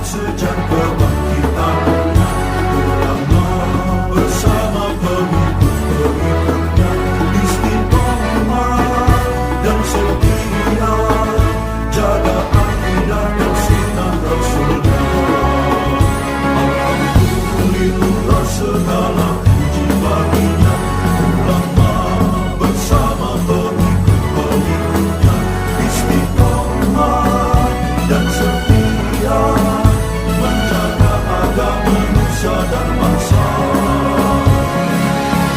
sejak kebangkitan ulama bersama pengikut-pengikutnya istiqomah dan setia jaga akidah dan sunnah Rasulullah. Alhamdulillah segala puji baginya ulama bersama pengikut-pengikutnya istiqomah dan setia menjaga agama nusa dan bangsa.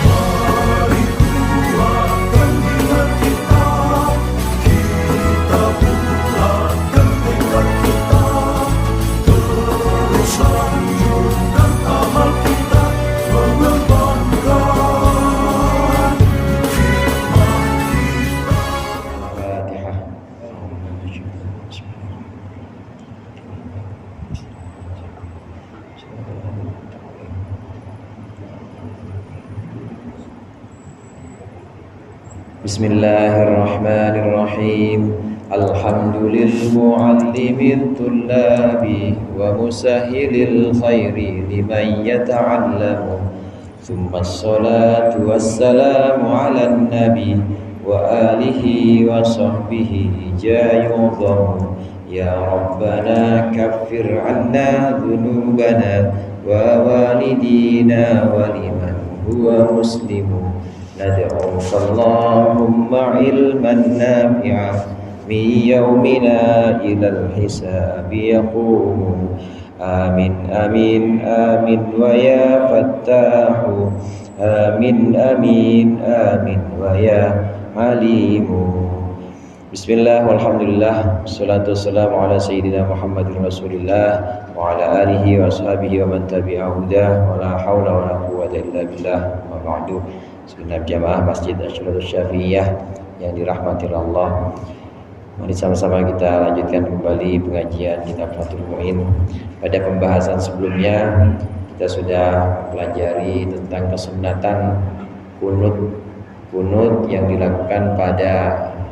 Mari kuatkan niat kita, kita bulatkan tekad kita, terus lanjutkan amal kita, mengembangkan hikmah kita. Fatihah. Bismillahirrahmanirrahim. Alhamdulillahil tullabi wa musahilil khairi liman yata'allamu. Thumma assalatu wassalamu ala nabi wa alihi wa sahbihi jayudhamu. Ya Rabbana kaffir anna dhunubana wa walidina wa liman huwa muslimu. Nad'uka Allahumma ilman nafi'a min yawmina ilal hisabi yaqumu. Amin amin amin wa ya fattahu. Amin amin amin wa ya alimu. Bismillah walhamdulillah wassalatu wassalamu ala sayyidina Muhammadin rasulillah wa ala alihi wa ashabihi wa man tabi'ahu hudah wa la hawla wa la quwwata illa billah wa ba'du. Segenap jamaah Masjid Asy-Syuratus Syafi'iyah yang dirahmati Allah, mari sama-sama kita lanjutkan kembali pengajian kitab Fathul Mu'in. Pada pembahasan sebelumnya kita sudah pelajari tentang kesunatan kunut yang dilakukan pada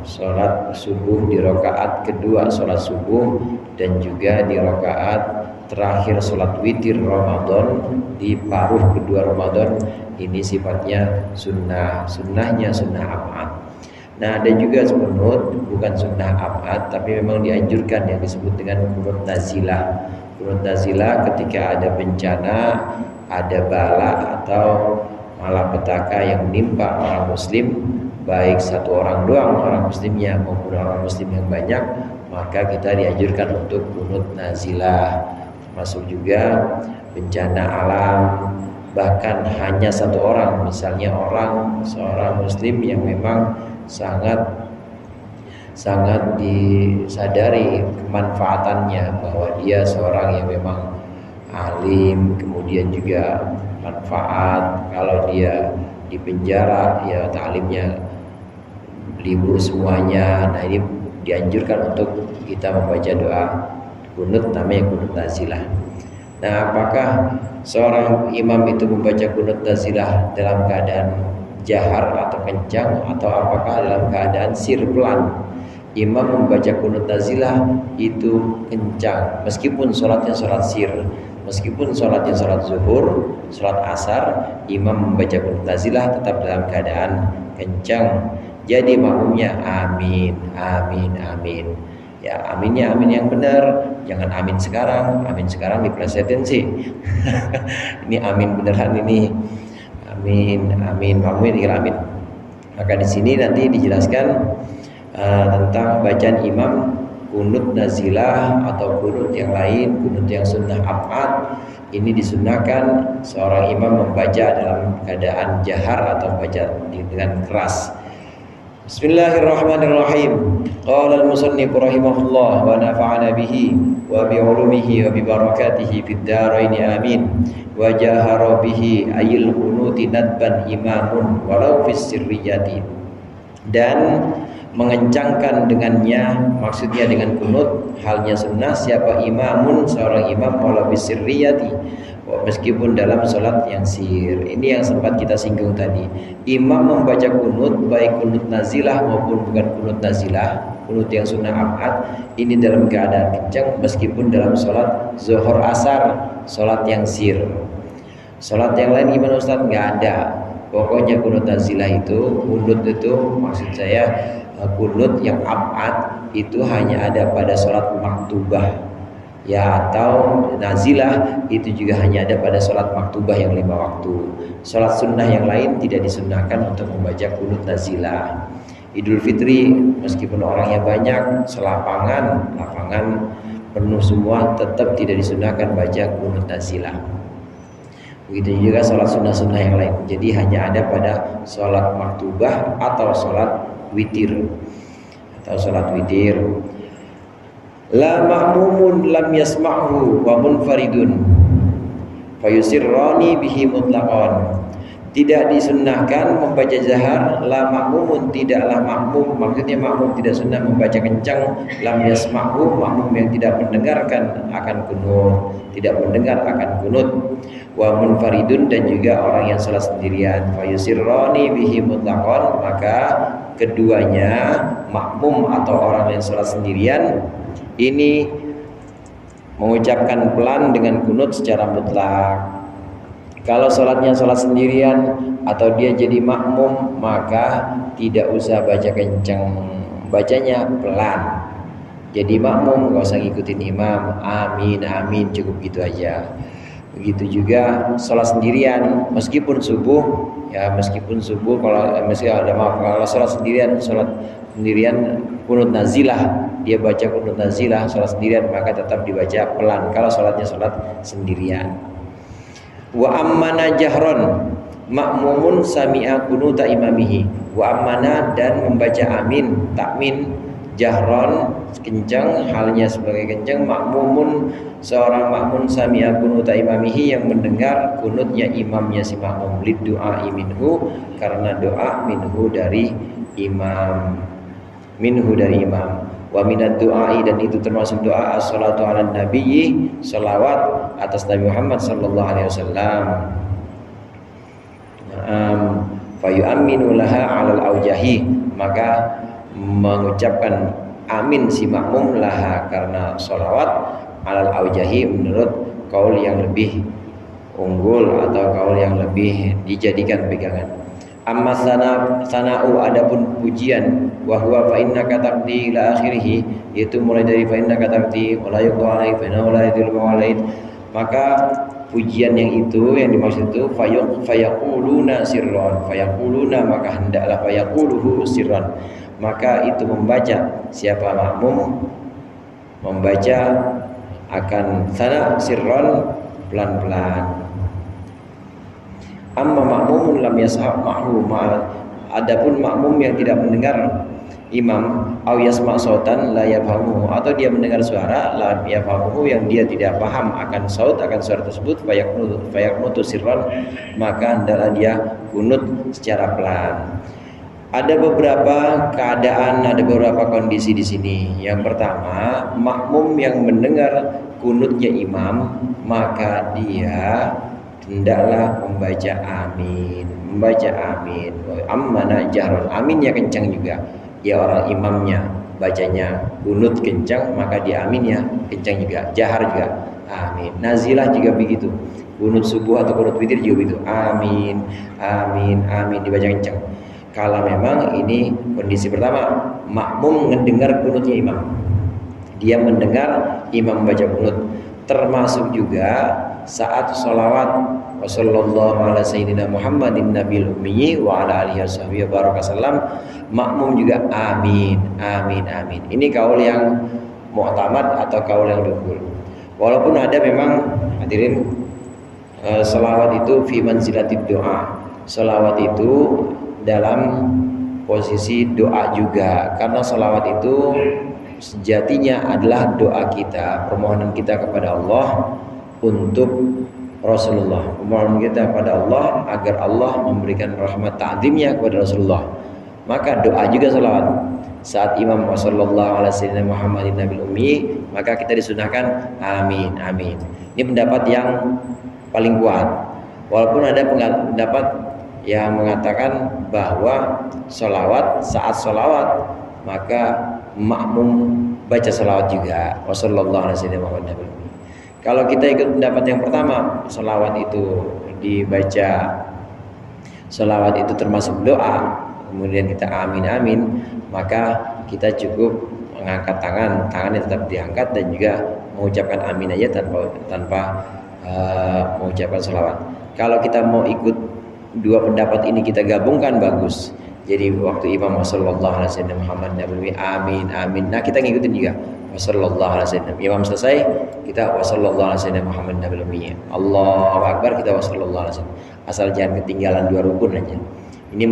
sholat subuh di rakaat kedua sholat subuh dan juga di rakaat terakhir sholat witir Ramadan di paruh kedua Ramadan. Ini sifatnya sunnahnya sunnah ab'ad. Nah, ada juga kunut bukan sunnah ab'ad tapi memang dianjurkan yang disebut dengan kunut nazilah. Kunut nazilah ketika ada bencana, ada bala atau malapetaka yang menimpa orang muslim, baik satu orang doang orang muslimnya maupun orang muslim yang banyak, maka kita dianjurkan untuk kunut nazilah. Termasuk juga bencana alam, bahkan hanya satu orang, misalnya seorang muslim yang memang sangat disadari kemanfaatannya, bahwa dia seorang yang memang alim, kemudian juga manfaat. Kalau dia di penjara ya taklimnya libur semuanya. Nah, ini dianjurkan untuk kita membaca doa kunut, namanya kunut nazilah. Nah, apakah seorang imam itu membaca kunut nazilah dalam keadaan jahar atau kencang, atau apakah dalam keadaan sir pelan? Imam membaca kunut nazilah itu kencang, meskipun sholatnya sholat sir, meskipun sholatnya sholat zuhur, sholat asar, imam membaca kunut nazilah tetap dalam keadaan kencang. Jadi makmumnya amin, amin, amin. Ya, aminnya amin yang benar, jangan amin sekarang diplesetin sih. Ini amin beneran ini. Amin, amin, makmumnya tinggal amin. Maka di sini nanti dijelaskan tentang bacaan imam kunut nazilah atau kunut yang lain, kunut yang sunnah ab'ad. Ini disunnahkan seorang imam membaca dalam keadaan jahar atau baca dengan keras. Bismillahirrahmanirrahim. Qala al-musannif rahimahullah wa nafa'ana bihi wa bi 'ulumihi wa bi barakatihi fid dharain amin. Wa jahara bihi ayil qunuti nadban imamun walau fis sirriyati. Dan mengencangkan dengannya, maksudnya dengan kunut halnya sunnah siapa imamun, seorang imam walau fis sirriyati, meskipun dalam sholat yang sir. Ini yang sempat kita singgung tadi. Imam membaca kunut, baik kunut nazilah maupun bukan kunut nazilah, kunut yang sunnah abad, ini dalam keadaan kencang meskipun dalam sholat zuhur asar, sholat yang sir. Sholat yang lain gimana Ustaz? Nggak ada. Pokoknya kunut nazilah itu, kunut itu maksud saya kunut yang abad itu hanya ada pada sholat maktubah ya, atau nazilah itu juga hanya ada pada sholat maktubah yang 5 waktu. Sholat sunnah yang lain tidak disunnahkan untuk membaca kunut nazilah. Idul Fitri meskipun orangnya banyak, lapangan penuh semua, tetap tidak disunnahkan baca kunut nazilah. Begitu juga sholat sunnah-sunnah yang lain. Jadi hanya ada pada sholat maktubah atau sholat witir. La ma'mumun lam yasma'hu wa munfaridun fayusirrani bihi mutlaqan. Tidak disunnahkan membaca jahar. La ma'mumun, tidaklah makmum, maksudnya makmum tidak sunnah membaca kencang. Lam yasma'hu, makmum yang tidak mendengarkan akan kunut, tidak mendengar akan kunut. Wa munfaridun, dan juga orang yang salat sendirian. Fayusirrani bihi mutlaqan, maka keduanya, makmum atau orang yang salat sendirian, ini mengucapkan pelan dengan kunut secara mutlak. Kalau sholatnya sholat sendirian atau dia jadi makmum, maka tidak usah baca kencang, bacanya pelan. Jadi makmum nggak usah ngikutin imam, amin amin, cukup gitu aja. Begitu juga sholat sendirian, meskipun subuh kalau sholat sendirian kunut nazilah, dia baca kunut nazilah sholat sendirian, maka tetap dibaca pelan kalau sholatnya sholat sendirian. Wa ammana jahron, makmumun sami'a kunuta imamihi. Wa ammana, dan membaca amin, takmin, jahron, kencang, halnya sebagai kencang, makmumun, seorang makmum, sami'a kunuta imamihi, yang mendengar kunutnya imamnya si makmum, lid du'a'i minhu, karena doa minhu dari imam, wa minad du'ai, dan itu termasuk doa as-salatu ala nabiyyi, salawat atas Nabi Muhammad sallallahu alaihi wasallam. Fa yu'minu laha 'alal aujahi, maka mengucapkan amin si makmum laha karena salawat 'alal aujahi, menurut kaul yang lebih unggul atau kaul yang lebih dijadikan pegangan. Amma sana'u, adapun pujian, wa huwa fa innaka taqdi ila akhirih, yaitu mulai dari fa innaka taqdi wa la yuqda alaik fa innahu la yadhillu alaik, maka pujian yang itu yang dimaksud itu fayaquluna sirran, fayaquluna, maka hendaklah fayaquluhu sirran, maka itu membaca siapa makmum membaca akan sana sirran pelan-pelan. Amma makmumun lam yashab ma'hu, adapun makmum yang tidak mendengar imam, au yasma' sautan la yafhamuhu, atau dia mendengar suara la yafhamuhu, yang dia tidak paham akan suara tersebut, fayaqnutu sirran, maka hendaklah dia kunut secara pelan. Ada beberapa keadaan, ada beberapa kondisi di sini. Yang pertama, makmum yang mendengar kunutnya imam, maka dia hendaklah membaca amin. Ammana jahron, aminnya kencang juga. Ya, orang imamnya bacanya kunut kencang, maka dia aminnya kencang juga, jahar juga. Amin. Nazilah juga begitu. Kunut subuh atau kunut witir juga begitu. Amin, amin, amin, dibaca kencang. Kalau memang ini kondisi pertama, makmum mendengar kunutnya imam, dia mendengar imam baca kunut. Termasuk juga saat sholawat Wassallallahu ala sayyidina Muhammadin nabil ummi wa ala alihi washabihi barakasallam, makmum juga amin, amin, amin. Ini kaul yang mu'tamad atau kaul yang unggul. Walaupun ada memang hadirin, sholawat itu fi manzilatid doa, sholawat itu dalam posisi doa juga, karena sholawat itu sejatinya adalah doa kita, permohonan kita kepada Allah untuk Rasulullah, permohonan kita kepada Allah agar Allah memberikan rahmat ta'zimnya kepada Rasulullah. Maka doa juga salawat. Saat imam sallallahu alaihi wasallam Muhammadin nabil ummi, maka kita disunahkan amin, amin. Ini pendapat yang paling kuat. Walaupun ada pendapat yang mengatakan bahwa saat sholawat maka makmum baca sholawat juga. Wassalamualaikum. Kalau kita ikut pendapat yang pertama, sholawat itu dibaca, sholawat itu termasuk doa, kemudian kita amin amin, maka kita cukup mengangkat tangannya tetap diangkat dan juga mengucapkan amin aja tanpa mengucapkan sholawat. Kalau kita mau ikut dua pendapat ini kita gabungkan, bagus. Jadi waktu Imam sallallahu alaihi wasallam Muhammad Nabi amin amin, nah kita ngikutin juga sallallahu alaihi wasallam. Imam selesai kita sallallahu alaihi wasallam Muhammad Nabi Allahu akbar, kita sallallahu alaihi wasallam. Asal jangan ketinggalan dua rukun aja. Ini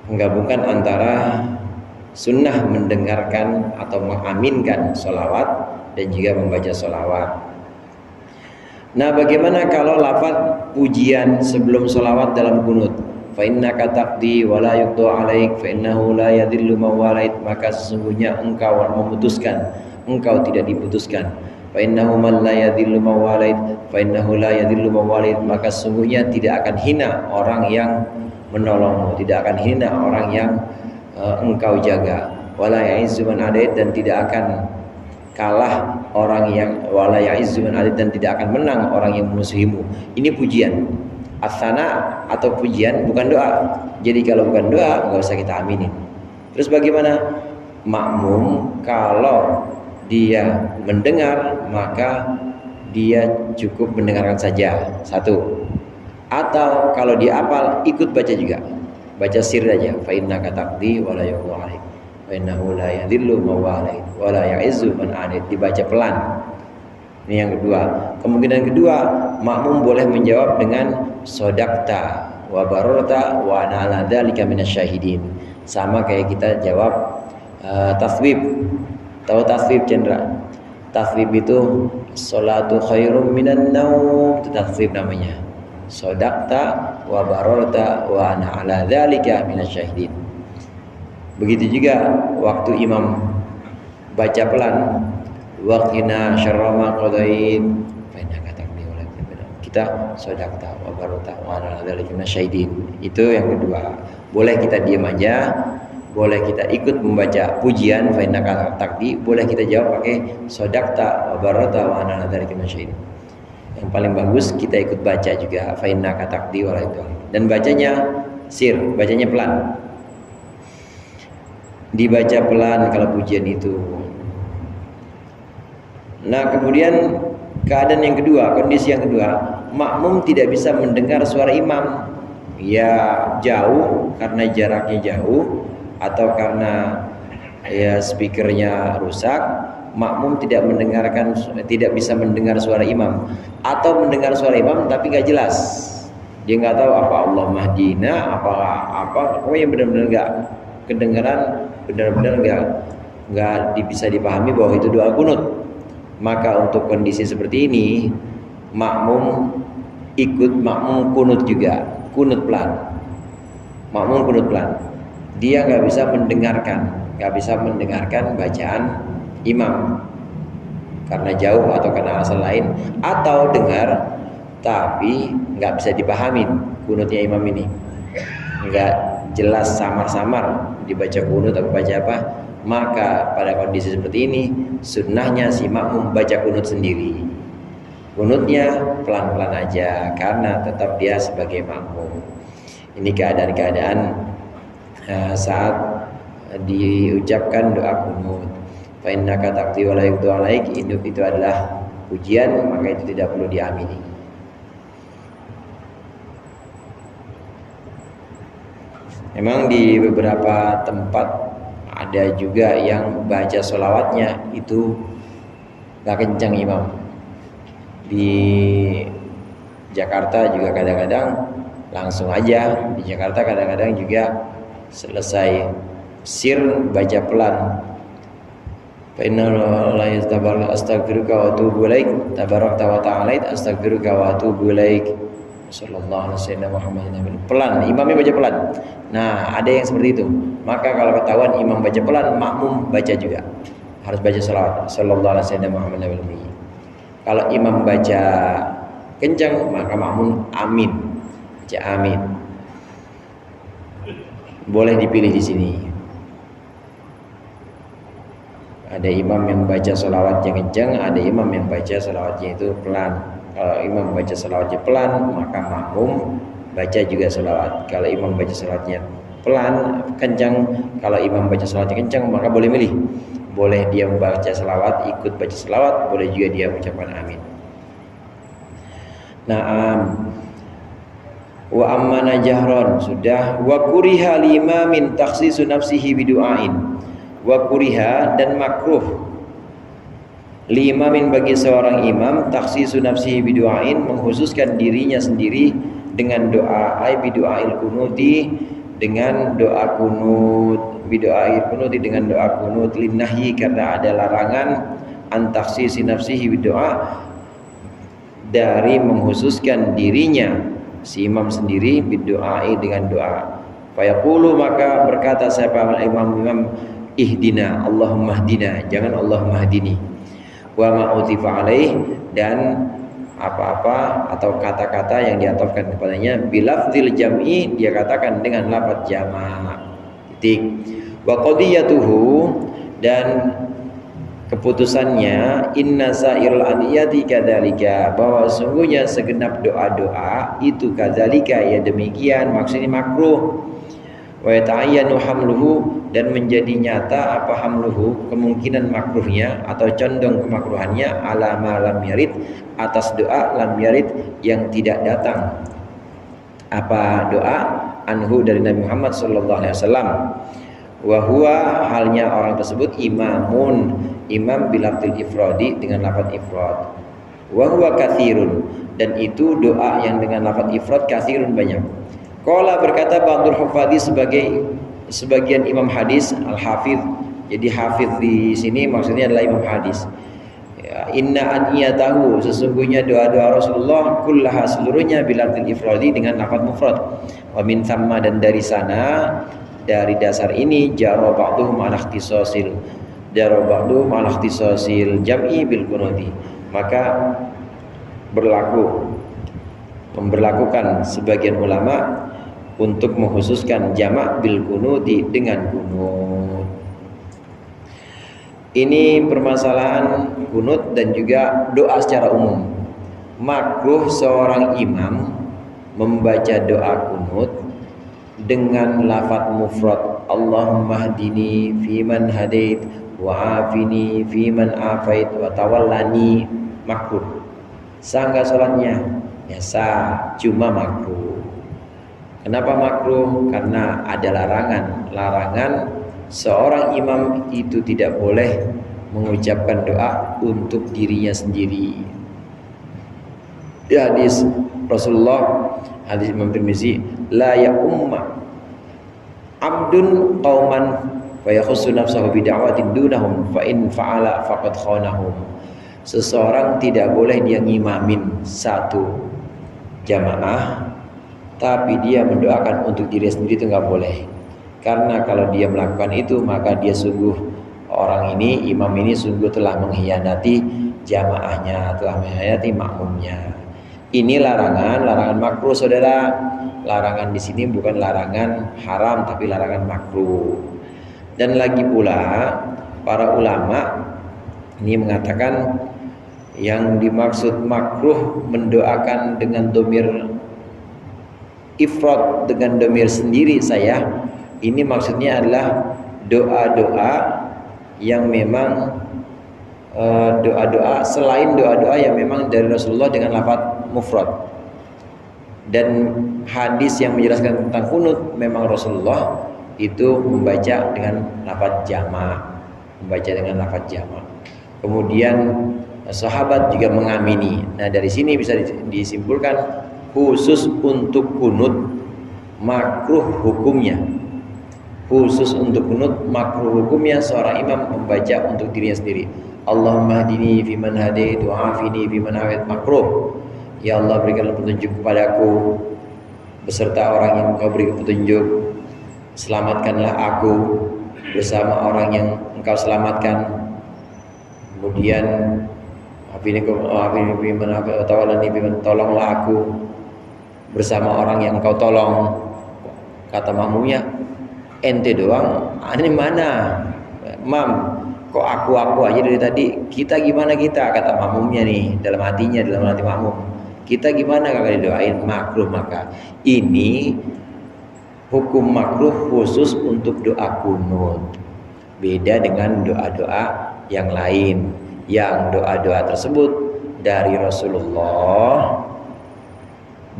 menggabungkan antara sunnah mendengarkan atau mengaminkan sholawat dan juga membaca sholawat. Nah, bagaimana kalau lafaz pujian sebelum sholawat dalam kunut? Fa innaka taqdi wa la yuqda 'alaik fa innahu la yadhillu man walait, maka sesungguhnya engkau memutuskan, engkau tidak diputuskan. Fa innahu man la yadhillu man walait fa innahu la yadhillu man walait, maka sesungguhnya tidak akan hina orang yang menolongmu, tidak akan hina orang yang engkau jaga. Wala ya'izzu man adait, dan tidak akan kalah orang yang wala ya'izzu man adait, dan tidak akan menang orang yang memusuhimu. Ini pujian. Asana atau pujian, bukan doa. Jadi kalau bukan doa nggak usah kita aminin. Terus bagaimana makmum? Kalau dia mendengar maka dia cukup mendengarkan saja, satu. Atau kalau dia hafal ikut baca juga, baca sir aja. Fa innaka taqdi wa la yuqda 'alaik wa innahu la yadhillu man walait wa la ya'izzu man 'adait, dibaca pelan. Ini yang kedua. Kemungkinan kedua, makmum boleh menjawab dengan sodakta wa barorta wa ana ala dzalika minasyahidin. Sama kayak kita jawab taswib. Tahu taswib, Chandra? Taswib itu salatu khairum minan naum, itu taswib namanya. Sodakta wa barorta wa ana ala dzalika minasyahidin. Begitu juga waktu imam baca pelan, waqina syarra ma qadait fa innaka taqdi wa la yuqda, kita sodakta wa barota wa ala dzalika minasyahidin. Itu yang kedua. Boleh kita diam aja, boleh kita ikut membaca pujian fa innaka taqdi, boleh kita jawab pakai sodakta wa barota wa ala dzalika minasyahidin. Yang paling bagus kita ikut baca juga fa innaka taqdi wa la yuqda, dan bacanya sir, bacanya pelan. Dibaca pelan kalau pujian itu. Nah, kemudian keadaan yang kedua, kondisi yang kedua, makmum tidak bisa mendengar suara imam. Ya jauh karena jaraknya jauh atau karena ya speakernya rusak, makmum tidak bisa mendengar suara imam, atau mendengar suara imam tapi nggak jelas. Dia nggak tahu apa Allah mahdina, apa, pokoknya benar-benar nggak kedengaran, benar-benar nggak bisa dipahami bahwa itu doa kunut. Maka untuk kondisi seperti ini makmum kunut juga, kunut pelan. Makmum kunut pelan. Dia nggak bisa mendengarkan bacaan imam karena jauh atau karena alasan lain, atau dengar tapi nggak bisa dipahamin kunutnya imam ini, nggak jelas, samar-samar dibaca kunut atau baca apa. Maka pada kondisi seperti ini sunnahnya si makmum baca kunut sendiri. Kunutnya pelan-pelan aja karena tetap dia sebagai makmum. Ini keadaan-keadaan saat diucapkan doa kunut. Fa innaka taqdi wa la yuqda 'alaik, itu adalah pujian, maka itu tidak perlu diamini. Memang di beberapa tempat ada juga yang baca sholawatnya itu gak kencang imam. Di Jakarta juga kadang-kadang langsung aja. Di Jakarta kadang-kadang juga selesai sir baca pelan. Fa inna la yastabar astaghfiruka wa atubu ilaik tabarakta wa ta'alait astaghfiruka wa atubu ilaik sallallahu alaihi wasallam Muhammadin. Pelan, imamnya baca pelan. Nah, ada yang seperti itu. Maka kalau ketahuan imam baca pelan, makmum baca juga. Harus baca salawat sallallahu alaihi wasallam Muhammadin. Kalau imam baca kencang, maka makmum amin, baca amin. Boleh dipilih di sini. Ada imam yang baca salawatnya kencang, ada imam yang baca salawatnya itu pelan. Kalau imam baca salawatnya pelan, maka makmum baca juga salawat. Kalau imam baca salawatnya pelan, kencang, kalau imam baca salawatnya kencang, maka boleh milih. Boleh dia membaca salawat, ikut baca salawat, boleh juga dia mengucapkan amin. Naam. Wa ammana jahron sudah. Wa kuriha lima min takhsisu nafsihi bidu'ain. Wa kuriha dan makruh lima min bagi seorang imam takhsisu nafsihi bidu'ain, mengkhususkan dirinya sendiri dengan doa, ai bidu'ail kunuti, dengan doa kunut, bidu'ail kunuti dengan doa kunut, linnahyi karena ada larangan, an takhsisi nafsihi bidu'a dari mengkhususkan dirinya si imam sendiri bidu'ai dengan doa. Fayaqulu maka berkata siapa imam ihdina Allahumma hdina, jangan Allahumma hdini. Wa ma utifa alaih, dan apa-apa atau kata-kata yang diatofkan kepadanya bilafzil jam'i, dia katakan dengan lafaz jama'. Titik. Wa qadiyatuhu, dan keputusannya inna sa'irul aniyati kadzalika, bahwa sungguhnya segenap doa-doa itu kadzalika, ya demikian, maksudnya makruh. Wa yata'ayyanu hamluhu, dan menjadi nyata apa hamluhu, kemungkinan makruhnya atau condong kemakruhannya, ala ma lam yarid, atas doa lam yarid yang tidak datang. Apa doa? Anhu dari Nabi Muhammad sallallahu alaihi wasallam. Wa huwa, halnya orang tersebut imamun, imam bilafzil ifradi dengan lafaz ifrad. Wa huwa katsirun, dan itu doa yang dengan lafaz ifrad katsirun banyak. Qala berkata ba'dul hufadzi, sebagian imam hadis, al-hafiz. Jadi hafiz di sini maksudnya adalah imam hadis. Ya, inna aniyatahu, sesungguhnya doa-doa Rasulullah kullaha seluruhnya bilafzil ifradi dengan lafaz mufrad. Wa min thamma, dan dari sana, dari dasar ini, jaro ba'duhum ala ikhtisasil jam'i bil kunuti, maka memberlakukan sebagian ulama untuk mengkhususkan jamak bil kunuti dengan kunut. Ini permasalahan kunut dan juga doa secara umum. Makruh seorang imam membaca doa kunut dengan lafaz mufrad, Allahumma hdini fiman hadait wa afini fiman afait wa tawallani, makruh. Sah enggak salatnya? Ya sah, cuma makruh. Kenapa makruh? Karena ada larangan seorang imam itu tidak boleh mengucapkan doa untuk dirinya sendiri. Di hadis Rasulullah, hadis Imam Tirmizi, la ya umma abdun qauman fa yakhussu nafsahu bi da'watin dunahum fa in fa'ala faqad khanahum. Seseorang tidak boleh dia ngimamin satu jamaah tapi dia mendoakan untuk diri sendiri, itu enggak boleh. Karena kalau dia melakukan itu, maka dia sungguh, orang ini, imam ini sungguh telah mengkhianati jamaahnya, telah mengkhianati makmumnya. Ini larangan makruh, saudara. Larangan di sini bukan larangan haram, tapi larangan makruh. Dan lagi pula para ulama ini mengatakan yang dimaksud makruh mendoakan dengan domir ifrad, dengan domir sendiri saya, ini maksudnya adalah doa-doa yang memang doa-doa selain doa-doa yang memang dari Rasulullah dengan lafaz mufrad. Dan hadis yang menjelaskan tentang kunut memang Rasulullah itu membaca dengan lafaz jama', Kemudian sahabat juga mengamini. Nah, dari sini bisa disimpulkan khusus untuk kunut makruh hukumnya. Khusus untuk kunut makruh hukumnya seorang imam membaca untuk dirinya sendiri. Allahumma hdini fiman hadait wa afini fiman afait, makruh. Ya Allah, berikanlah petunjuk kepadaku beserta orang yang Engkau beri petunjuk. Selamatkanlah aku bersama orang yang Engkau selamatkan. Kemudian tolonglah aku bersama orang yang engkau tolong. Kata makmumnya, ente doang, ini mana? Mam, kok aku aja dari tadi? Kita gimana kita? Kata makmumnya nih, dalam hati makmum. Kita gimana kagak didoain? Makruh. Maka ini hukum makruh khusus untuk doa kunut. Beda dengan doa-doa yang lain. Yang doa-doa tersebut dari Rasulullah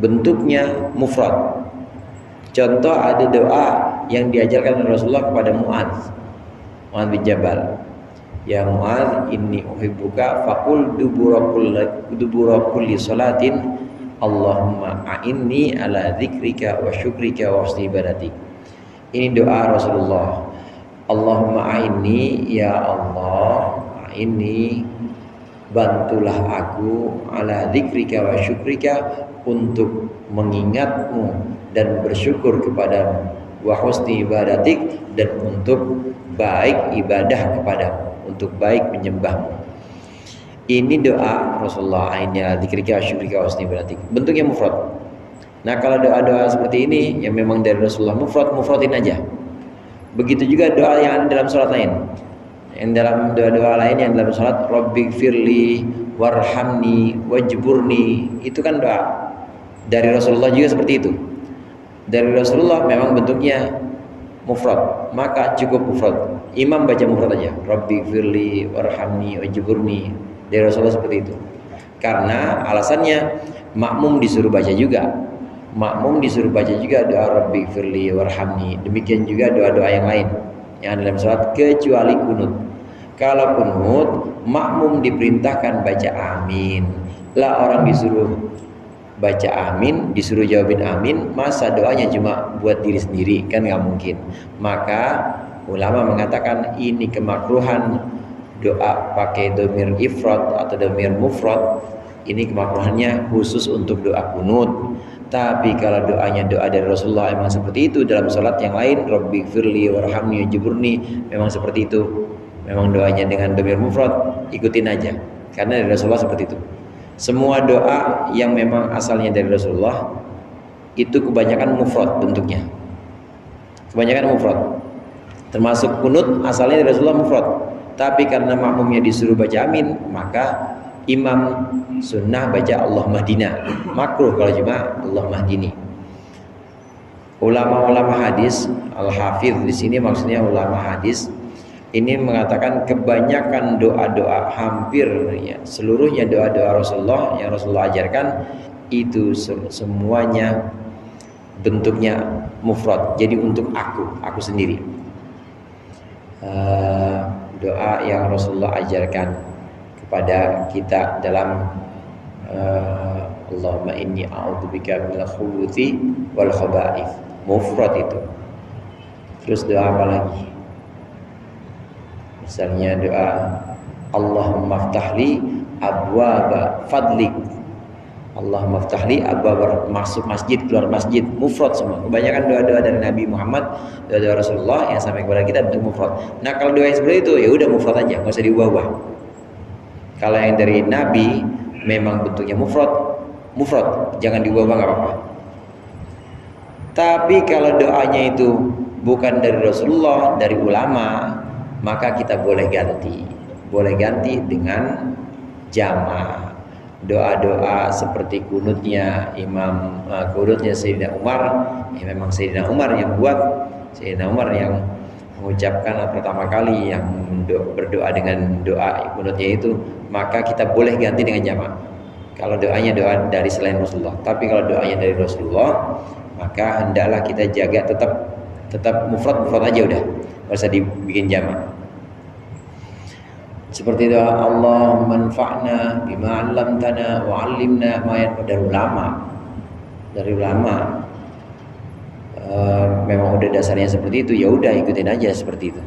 bentuknya mufrad. Contoh ada doa yang diajarkan Rasulullah kepada Mu'adz bin Jabal. Ya Mu'adz, inni uhibbuka faqul dubura kulli salatin Allahumma a'inni ala dzikrika wa syukrika wa husni ibadatik. Ini doa Rasulullah. Allahumma a'inni, ya Allah, a'inni, bantulah aku ala dzikrika wa syukrika, untuk mengingatmu dan bersyukur kepadamu, wa husni ibadatik, dan untuk baik ibadah kepadamu, untuk baik menyembahmu. Ini doa Rasulullah, ainnya dzikrika syukrika wa husni ibadatik, bentuknya mufrad. Nah, kalau doa-doa seperti ini yang memang dari Rasulullah mufradin aja. Begitu juga doa yang ada dalam salat lain. Yang dalam doa-doa lain yang dalam salat, Rabbighfirli warhamni wajburni, itu kan doa dari Rasulullah juga seperti itu. Dari Rasulullah memang bentuknya mufrad, maka cukup mufrad. Imam baca mufrad aja, Rabbighfirli warhamni wajburni, dari Rasulullah seperti itu. Karena alasannya makmum disuruh baca juga. Makmum disuruh baca juga doa Rabbighfirli warhamni. Demikian juga doa-doa yang lain yang ada dalam salat kecuali kunut. Kalau kunut, makmum diperintahkan baca amin. Lah orang disuruh baca amin, disuruh jawabin amin, masa doanya cuma buat diri sendiri? Kan nggak mungkin. Maka ulama mengatakan ini kemakruhan doa pakai domir ifrad atau domir mufrad. Ini kemakruhannya khusus untuk doa kunut. Tapi kalau doanya doa dari Rasulullah memang seperti itu, dalam salat yang lain, Rabbighfirli warhamni wajburni, memang seperti itu. Memang doanya dengan domir mufrad, ikutin aja. Karena dari Rasulullah seperti itu. Semua doa yang memang asalnya dari Rasulullah itu kebanyakan mufrad bentuknya. Kebanyakan mufrad. Termasuk kunut asalnya dari Rasulullah mufrad. Tapi karena makmumnya disuruh baca amin, maka imam sunnah baca Allah mahdina. Makruh kalau cuma Allah mahdini. Ulama-ulama hadis, al-hafidz di sini maksudnya ulama hadis, ini mengatakan kebanyakan doa-doa, hampir ya, seluruhnya doa-doa Rasulullah yang Rasulullah ajarkan itu semuanya bentuknya mufrad. Jadi untuk aku sendiri. Doa yang Rasulullah ajarkan kepada kita dalam Allahumma inni a'udzubika minal khubuthi wal khaba'ith, mufrad itu. Terus doa apa lagi? Misalnya doa Allahumma ftahli abwaba fadlik, Allahumma ftahli abwaba, masuk masjid, keluar masjid, mufrad semua. Kebanyakan doa-doa dari Nabi Muhammad, doa-doa Rasulullah yang sampai kepada kita bentuk mufrad. Nah, kalau doa yang seperti itu ya udah mufrad aja, nggak usah diubah-ubah. Kalau yang dari Nabi memang bentuknya mufrad, jangan diubah, nggak apa-apa. Tapi kalau doanya itu bukan dari Rasulullah, dari ulama, maka kita boleh ganti dengan jamaah. Doa-doa seperti kunutnya kunutnya Sayyidina Umar, ya memang Sayyidina Umar yang buat, Sayyidina Umar yang mengucapkan pertama kali yang berdoa dengan doa kunutnya itu, maka kita boleh ganti dengan jamaah. Kalau doanya doa dari selain Rasulullah, tapi kalau doanya dari Rasulullah, maka hendaklah kita jaga tetap mufrad aja udah, nggak usah dibikin jamaah. Seperti doa Allahumma anfa'na bima 'allamtana wa 'allimna ma yanfa'una, dari ulama memang udah dasarnya seperti itu, ya udah ikutin aja seperti itu.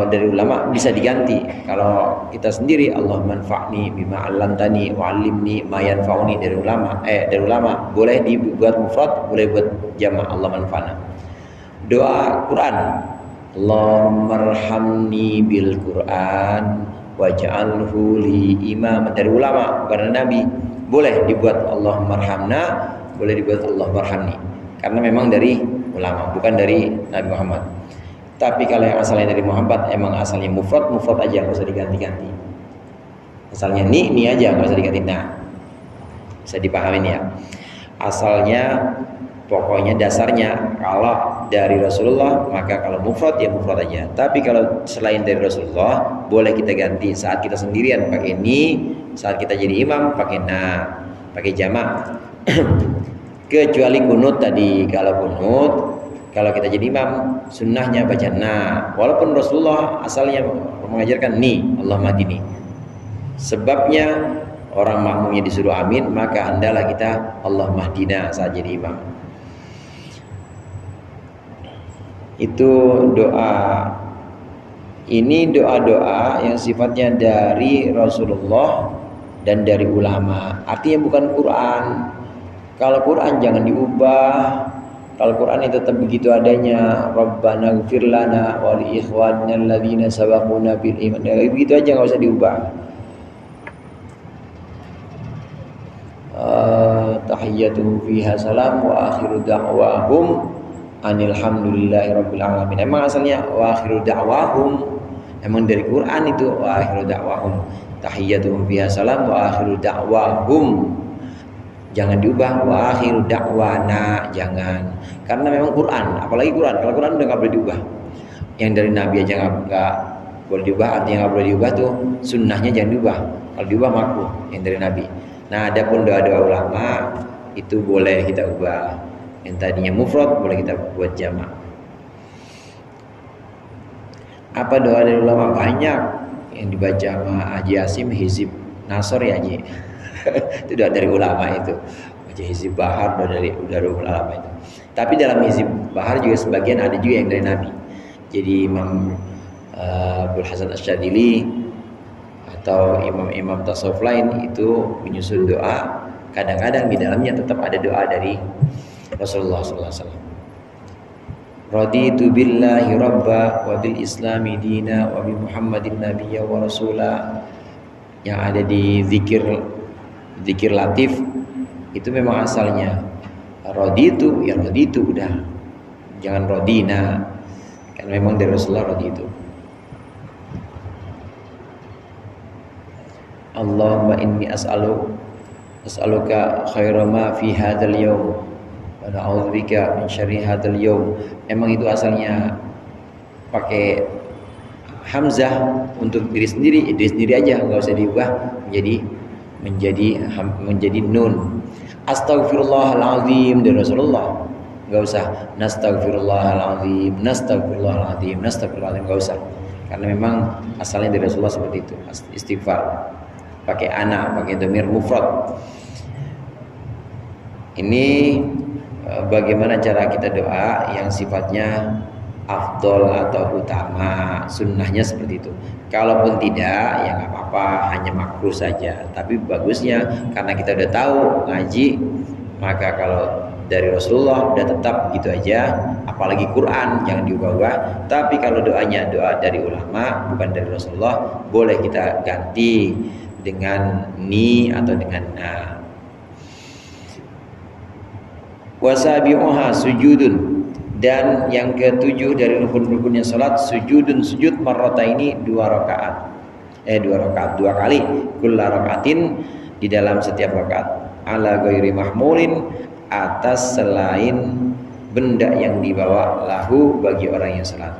Dari ulama bisa diganti. Kalau kita sendiri Allahumma anfa'ni bima 'allamtani wa 'allimni ma yanfa'uni, dari ulama boleh dibuat mufrad, boleh buat jama' Allahumma anfa'na. Doa Quran, Allahumma arhamni bil Quran waj'alhu li imam, dari ulama bukan nabi. Boleh dibuat Allahumma arhamna, boleh dibuat Allahumma arhamni, karena memang dari ulama bukan dari Nabi Muhammad. Tapi kalau yang asalnya dari Muhammad, emang asalnya mufrad aja, nggak usah diganti-ganti. Asalnya ni aja, nggak usah diganti na. Bisa dipahamin ya. Asalnya pokoknya dasarnya kalau dari Rasulullah, maka kalau mufrad ya mufrad aja. Tapi kalau selain dari Rasulullah, boleh kita ganti. Saat kita sendirian pakai ni, saat kita jadi imam pakai na, pakai jamak. Kecuali kunut tadi. Kalau kita jadi imam, sunnahnya baca na. Walaupun Rasulullah asalnya mengajarkan ni, Allah madini. Sebabnya orang makmumnya disuruh amin, maka hendaklah kita Allah mahdina saat jadi imam. Itu doa. Ini doa-doa yang sifatnya dari Rasulullah dan dari ulama. Artinya bukan Quran. Kalau Quran jangan diubah. Kalau Quran itu tetap begitu adanya. Rabbana ighfir lana wa li ikhwanina alladzina sabaquna bil iman. Begitu aja, enggak usah diubah. Tahiyyatuhum fiha salam wa akhiru da'wahum anil hamdulillahi rabbil alamin. Emang asalnya wa akhiru da'wahum, emang dari Quran itu wa akhiru da'wahum. Tahiyyatuhum fiha salam wa akhiru da'wahum. Jangan diubah wa akhiru da'wana, jangan. Karena memang Quran, apalagi Quran. Kalau Quran udah nggak boleh diubah. Yang dari Nabi aja nggak boleh diubah, artinya nggak boleh diubah tuh sunnahnya jangan diubah. Kalau diubah makruh yang dari Nabi. Nah, adapun doa-doa ulama itu boleh kita ubah. Yang tadinya mufrad boleh kita buat jamak. Apa doa dari ulama? Banyak yang dibaca sama Haji Hasim, Hizib Nasor ya Haji. Itu doa dari ulama itu. Baca Hizib Bahar doa dari ulama itu. Tapi dalam Hizib Bahar juga sebagian ada juga yang dari Nabi. Jadi Imam Abdul Hasan Asyadili atau imam-imam tasawuf lain itu menyusun doa. Kadang-kadang di dalamnya tetap ada doa dari Rasulullah SAW. Raditu billahi rabba wa bil islami dina wa bi Muhammadin nabiyya wa rasula. Yang ada di zikir latif itu memang asalnya raditu, ya raditu udah. Jangan rodina. Kan memang dari Rasulullah raditu. Allahumma inni as'aluka khaira ma fi hadzal yaum wa na'udzubika min syarri hadzal yaum. Emang itu asalnya pakai hamzah untuk diri sendiri aja, enggak usah diubah menjadi nun. Astaghfirullahalazim dari Rasulullah. Enggak usah nastaghfirullahalazim, nastaghfirullahalazim, enggak usah. Karena memang asalnya dari Rasulullah seperti itu, istighfar. Pakai ana, pakai dhamir mufrad. Ini bagaimana cara kita doa yang sifatnya afdol atau utama, sunnahnya seperti itu. Kalaupun tidak, ya nggak apa-apa, hanya makruh saja. Tapi bagusnya karena kita udah tahu ngaji, maka kalau dari Rasulullah udah tetap begitu aja. Apalagi Quran jangan diubah-ubah. Tapi kalau doanya doa dari ulama bukan dari Rasulullah, boleh kita ganti dengan ni atau dengan na. Wasabi'uha sujudun. Dan yang ketujuh dari rukun-rukunnya salat, sujud marrataini, dua rakaat, dua kali, kulla rakaatin, di dalam setiap rakaat, ala ghairi mahmulin, atas selain benda yang dibawa, lahu bagi orang yang salat.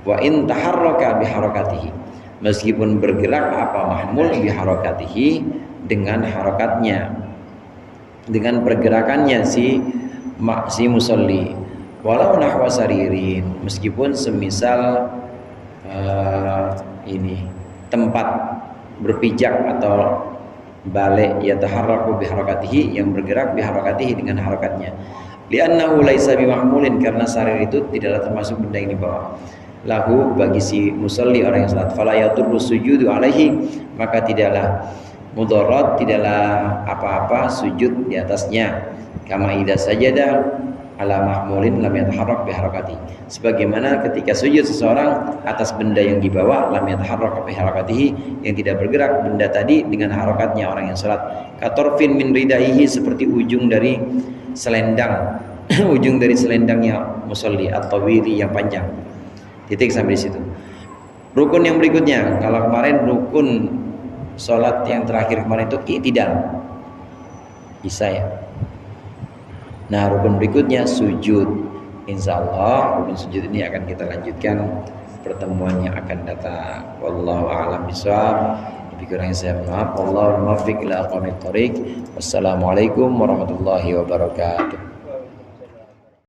Wa in taharraka biharakatihi, meskipun bergerak apa mahmul biharakatihi, dengan harakatnya, dengan pergerakannya si musolli. Walau nahwa saririn, meskipun semisal ini tempat berpijak atau balik, yataharraku biharakatihi, yang bergerak biharakatihi dengan harakatnya. Li'annahu laisa bimahmulin, karena sarir itu tidaklah termasuk benda yang dibawa. Lahu bagi si musolli, orang yang salat, fala yaturru sujudu alaihi, maka tidaklah mudarat, tidaklah apa-apa sujud di atasnya. Kama idza sajada, ala mahmulin lam yataharrak bi harakati. Sebagaimana ketika sujud seseorang atas benda yang dibawa lam yataharrak bi harakatihi, yang tidak bergerak benda tadi dengan harakatnya orang yang salat. Katorfin min ridaihi, seperti ujung dari selendang ujung dari selendangnya musolli atau wiri yang panjang. Titik sampai di situ. Rukun yang berikutnya, kalau kemarin rukun sholat yang terakhir kemarin itu i'tidal, bisa ya. Nah, rukun berikutnya sujud. Insya Allah rukun sujud ini akan kita lanjutkan pertemuan yang akan datang. Wallahu a'lam bishawab. Lebih kurangnya saya mohon maaf. Wallahu muwaffiq ila aqwamit thoriq. Wassalamualaikum warahmatullahi wabarakatuh.